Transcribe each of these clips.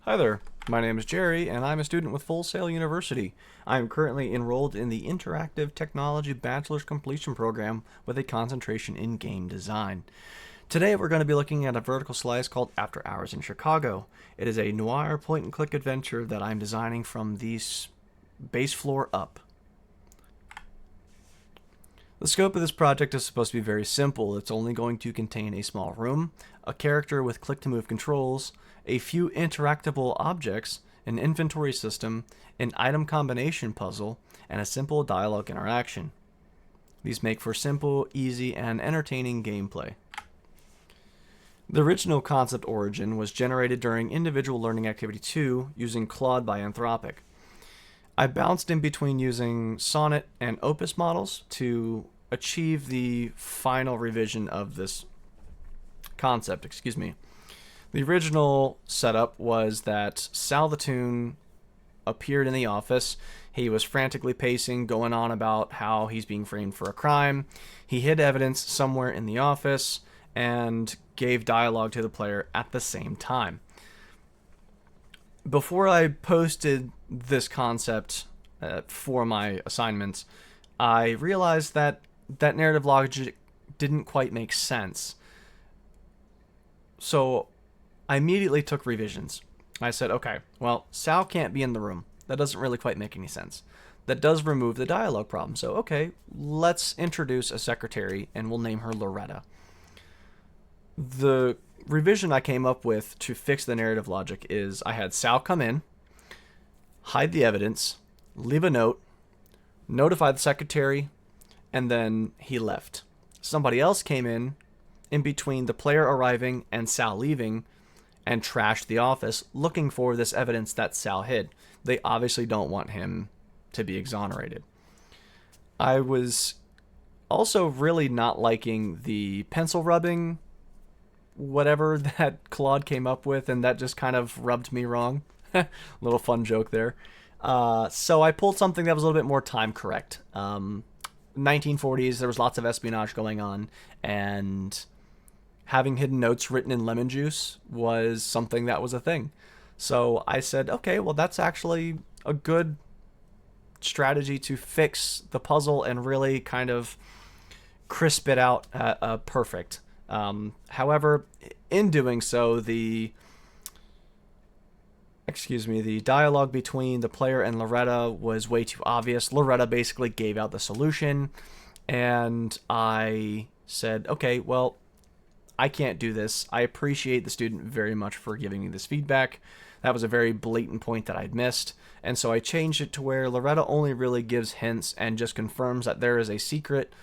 Hi there, my name is Jerry, and I'm a student with Full Sail University. I am currently enrolled in the Interactive Technology Bachelor's Completion Program with a concentration in game design. Today we're going to be looking at a vertical slice called After Hours in Chicago. It is a noir point-and-click adventure that I'm designing from the base floor up. The scope of this project is supposed to be very simple. It's only going to contain a small room, a character with click-to-move controls, a few interactable objects, an inventory system, an item combination puzzle, and a simple dialogue interaction. These make for simple, easy, and entertaining gameplay. The original concept origin was generated during Individual Learning Activity 2 using Claude by Anthropic. I bounced in between using Sonnet and Opus models to achieve the final revision of this concept. The original setup was that Sal the Toon appeared in the office. He was frantically pacing, going on about how he's being framed for a crime. He hid evidence somewhere in the office and gave dialogue to the player at the same time. Before I posted this concept for my assignments, I realized that narrative logic didn't quite make sense. So I immediately took revisions. I said, okay, well, Sal can't be in the room. That doesn't really quite make any sense. That does remove the dialogue problem. So, okay, let's introduce a secretary and we'll name her Loretta. The revision I came up with to fix the narrative logic is I had Sal come in, hide the evidence, leave a note, notify the secretary, and then he left. Somebody else came in between the player arriving and Sal leaving, and trashed the office looking for this evidence that Sal hid. They obviously don't want him to be exonerated. I was also really not liking the pencil rubbing whatever that Claude came up with, and that just kind of rubbed me wrong. Little fun joke there. So I pulled something that was a little bit more time correct. 1940s, there was lots of espionage going on, and having hidden notes written in lemon juice was something that was a thing. So I said, okay, well, that's actually a good strategy to fix the puzzle and really kind of crisp it out perfect. However, in doing so, the dialogue between the player and Loretta was way too obvious. Loretta basically gave out the solution, and I said, okay, well, I can't do this. I appreciate the student very much for giving me this feedback. That was a very blatant point that I'd missed, and so I changed it to where Loretta only really gives hints and just confirms that there is a secret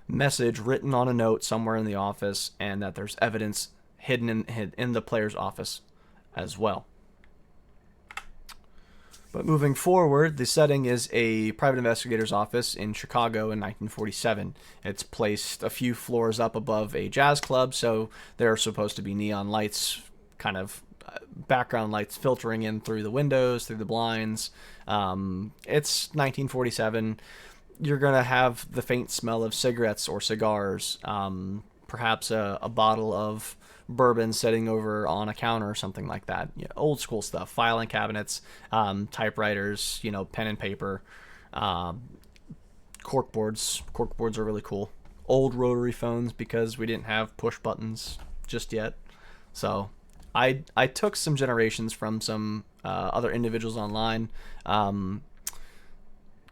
message written on a note somewhere in the office, and that there's evidence hidden in the player's office as well. But moving forward, the setting is a private investigator's office in Chicago in 1947. It's placed a few floors up above a jazz club, so there are supposed to be neon lights, kind of background lights filtering in through the windows, through the blinds. It's 1947. You're going to have the faint smell of cigarettes or cigars, perhaps a bottle of bourbon sitting over on a counter or something like that. Old school stuff, filing cabinets, typewriters, pen and paper, corkboards. Corkboards are really cool. Old rotary phones, because we didn't have push buttons just yet. So I took some generations from some other individuals online, kind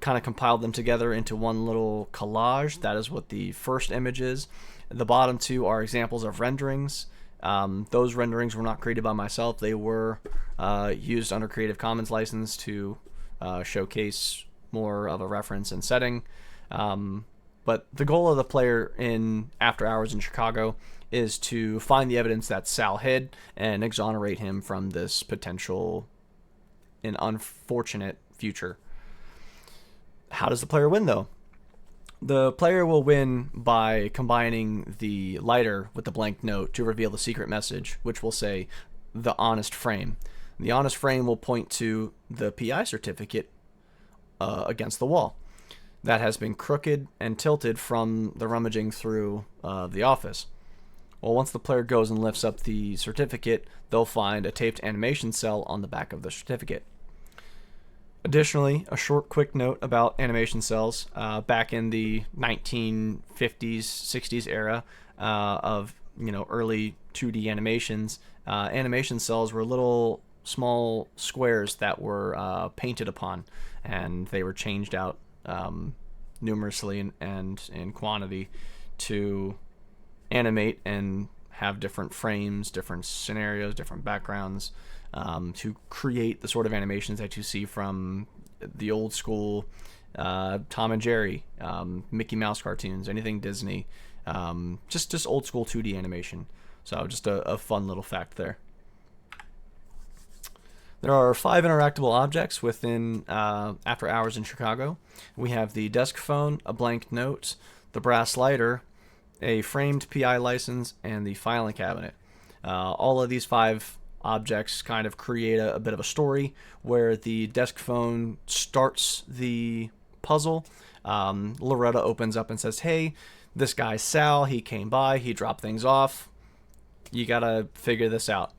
of compiled them together into one little collage. That is what the first image is. The bottom two are examples of renderings. Those renderings were not created by myself. They were used under Creative Commons license to showcase more of a reference and setting. But the goal of the player in After Hours in Chicago is to find the evidence that Sal hid and exonerate him from this potential and unfortunate future. How does the player win, though? The player will win by combining the lighter with the blank note to reveal the secret message, which will say, "The honest frame." The honest frame will point to the PI certificate against the wall that has been crooked and tilted from the rummaging through the office. Well, once the player goes and lifts up the certificate, they'll find a taped animation cell on the back of the certificate. Additionally, a short quick note about animation cells. Back in the 1950s, 60s era of early 2D animations, animation cells were little small squares that were painted upon, and they were changed out numerously and in quantity to animate and have different frames, different scenarios, different backgrounds, to create the sort of animations that you see from the old school Tom and Jerry, Mickey Mouse cartoons, anything Disney, just old school 2D animation. So just a fun little fact there. There are 5 interactable objects within After Hours in Chicago. We have the desk phone, a blank note, the brass lighter, a framed PI license, and the filing cabinet. All of these 5 objects kind of create a bit of a story where the desk phone starts the puzzle. Loretta opens up and says, hey, this guy's Sal, he came by, he dropped things off. You gotta figure this out.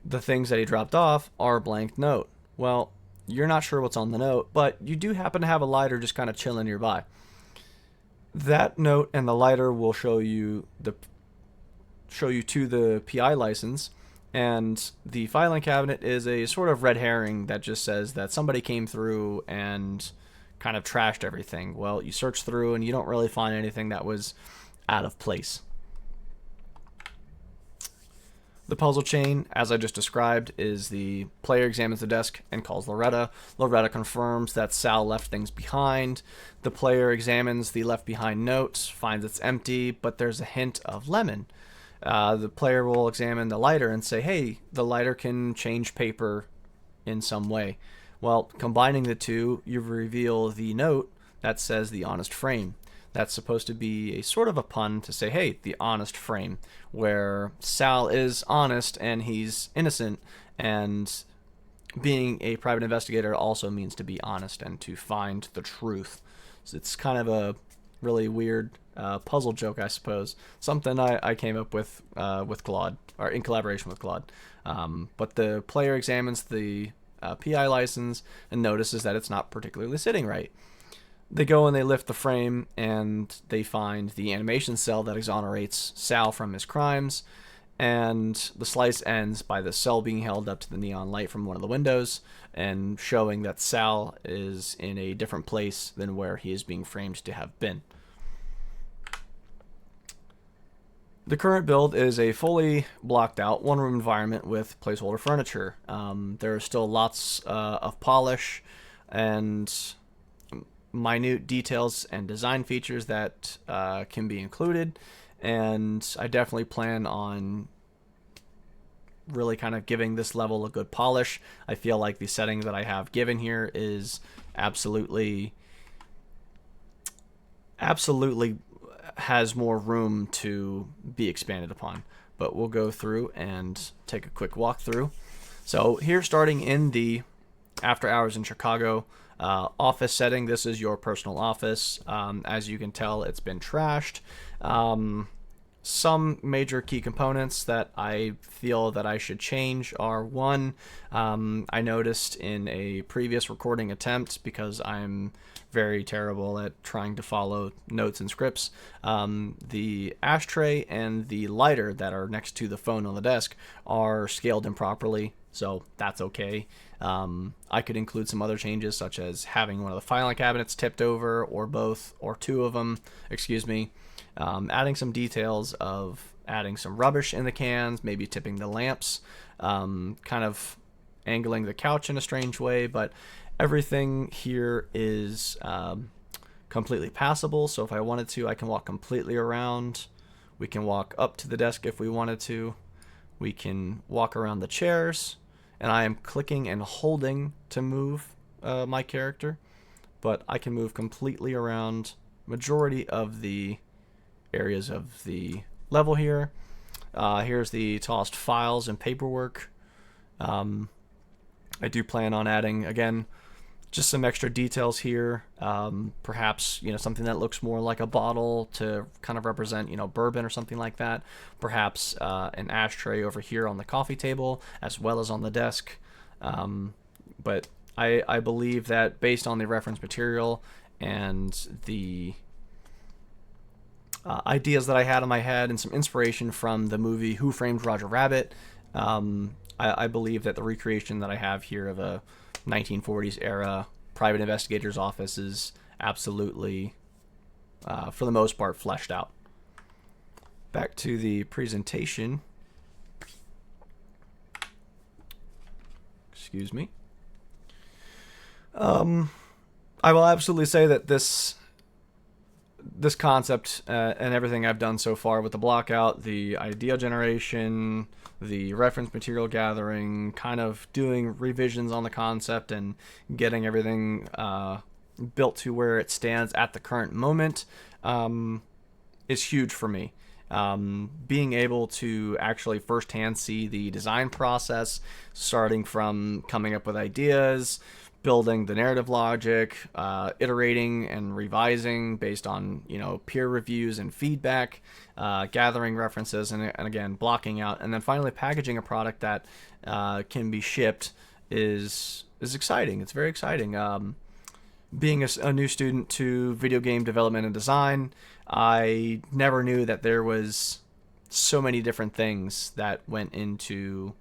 The things that he dropped off are a blank note. Well, you're not sure what's on the note, but you do happen to have a lighter just kind of chilling nearby. That note and the lighter will show you to the PI license, and the filing cabinet is a sort of red herring that just says that somebody came through and kind of trashed everything. Well, you search through and you don't really find anything that was out of place. The puzzle chain, as I just described, is the player examines the desk and calls Loretta. Loretta confirms that Sal left things behind. The player examines the left behind notes, finds it's empty, but there's a hint of lemon. The player will examine the lighter and say, hey, the lighter can change paper in some way. Well, combining the two, you reveal the note that says the honest frame. That's supposed to be a sort of a pun to say, hey, the honest frame, where Sal is honest and he's innocent, and being a private investigator also means to be honest and to find the truth. So it's kind of a really weird puzzle joke, I suppose. Something I came up with Claude, or in collaboration with Claude. But the player examines the PI license and notices that it's not particularly sitting right. They go and they lift the frame and they find the animation cell that exonerates Sal from his crimes, and the slice ends by the cell being held up to the neon light from one of the windows and showing that Sal is in a different place than where he is being framed to have been. The current build is a fully blocked out one-room environment with placeholder furniture. There are still lots of polish and minute details and design features that can be included, and I definitely plan on really kind of giving this level a good polish. I feel like the setting that I have given here is absolutely has more room to be expanded upon, but we'll go through and take a quick walkthrough. So here, starting in the After Hours in Chicago office setting, this is your personal office. As you can tell, it's been trashed. Some major key components that I feel that I should change are: one, I noticed in a previous recording attempt, because I'm very terrible at trying to follow notes and scripts, the ashtray and the lighter that are next to the phone on the desk are scaled improperly, so that's okay. I could include some other changes, such as having one of the filing cabinets tipped over, or both, or two of them, excuse me. Adding some details of adding some rubbish in the cans, maybe tipping the lamps, kind of angling the couch in a strange way, but everything here is completely passable. So if I wanted to, I can walk completely around. We can walk up to the desk if we wanted to. We can walk around the chairs, and I am clicking and holding to move my character, but I can move completely around majority of the areas of the level here. Here's the tossed files and paperwork. I do plan on adding, again, Just some extra details here. Perhaps, something that looks more like a bottle to kind of represent, bourbon or something like that. Perhaps an ashtray over here on the coffee table as well as on the desk. But I believe that based on the reference material and the ideas that I had in my head and some inspiration from the movie Who Framed Roger Rabbit, I believe that the recreation that I have here of a 1940s era private investigator's office is absolutely, for the most part, fleshed out. Back to the presentation. Excuse me. I will absolutely say that this concept and everything I've done so far with the blockout, the idea generation, the reference material gathering, kind of doing revisions on the concept and getting everything built to where it stands at the current moment, is huge for me. Being able to actually firsthand see the design process, starting from coming up with ideas, building the narrative logic, iterating and revising based on peer reviews and feedback, gathering references, and again blocking out, and then finally packaging a product that can be shipped is exciting. It's very exciting. Being a new student to video game development and design, I never knew that there was so many different things that went into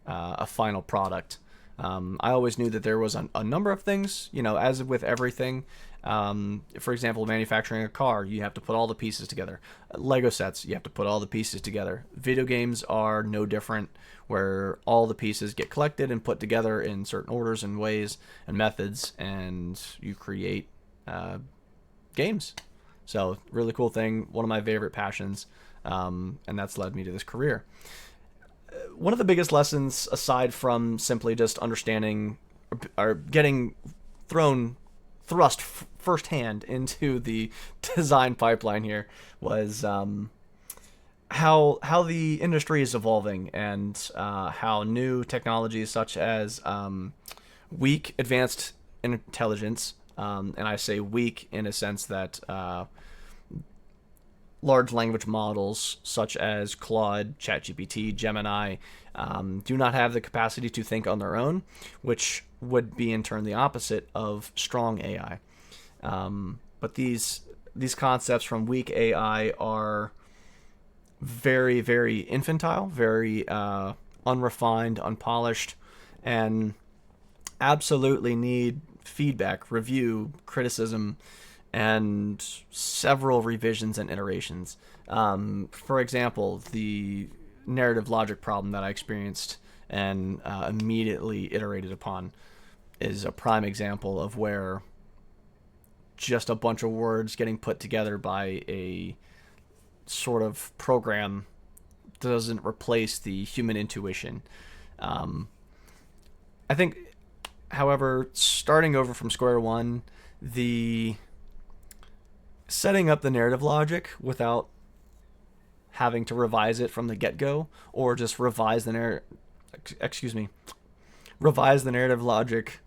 a final product. I always knew that there was a number of things, as with everything. For example, manufacturing a car, you have to put all the pieces together. Lego sets, you have to put all the pieces together. Video games are no different, where all the pieces get collected and put together in certain orders and ways and methods, and you create games. So, really cool thing, one of my favorite passions, and that's led me to this career. One of the biggest lessons, aside from simply just understanding or getting thrust firsthand into the design pipeline here, was how the industry is evolving and how new technologies such as weak advanced intelligence, and I say weak in a sense that large language models such as Claude, ChatGPT, Gemini do not have the capacity to think on their own, which would be in turn the opposite of strong AI. But these concepts from weak AI are very, very infantile, very unrefined, unpolished, and absolutely need feedback, review, criticism, and several revisions and iterations. For example, the narrative logic problem that I experienced and immediately iterated upon is a prime example of where just a bunch of words getting put together by a sort of program doesn't replace the human intuition. I think, however, starting over from square one, the setting up the narrative logic without having to revise it from the get-go, or just revise the narrative logic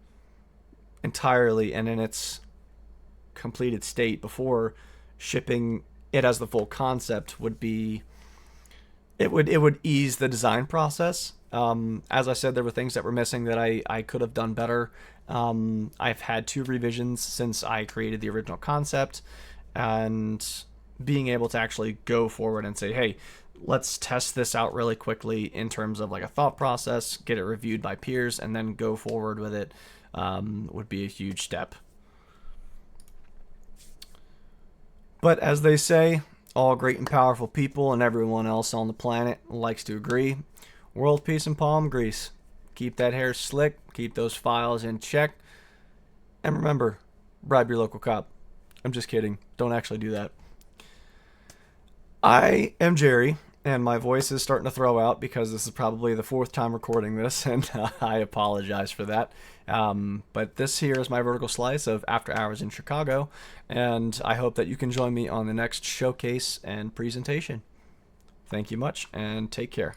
entirely and in its completed state before shipping it as the full concept would ease the design process. As I said, there were things that were missing that I could have done better. I've had 2 revisions since I created the original concept, and being able to actually go forward and say, hey, let's test this out really quickly in terms of like a thought process, get it reviewed by peers, and then go forward with it would be a huge step. But as they say, all great and powerful people and everyone else on the planet likes to agree. World peace and palm grease. Keep that hair slick, keep those files in check, and remember, bribe your local cop. I'm just kidding. Don't actually do that. I am Jerry, and my voice is starting to throw out because this is probably the 4th time recording this, and I apologize for that. But this here is my vertical slice of After Hours in Chicago, and I hope that you can join me on the next showcase and presentation. Thank you much, and take care.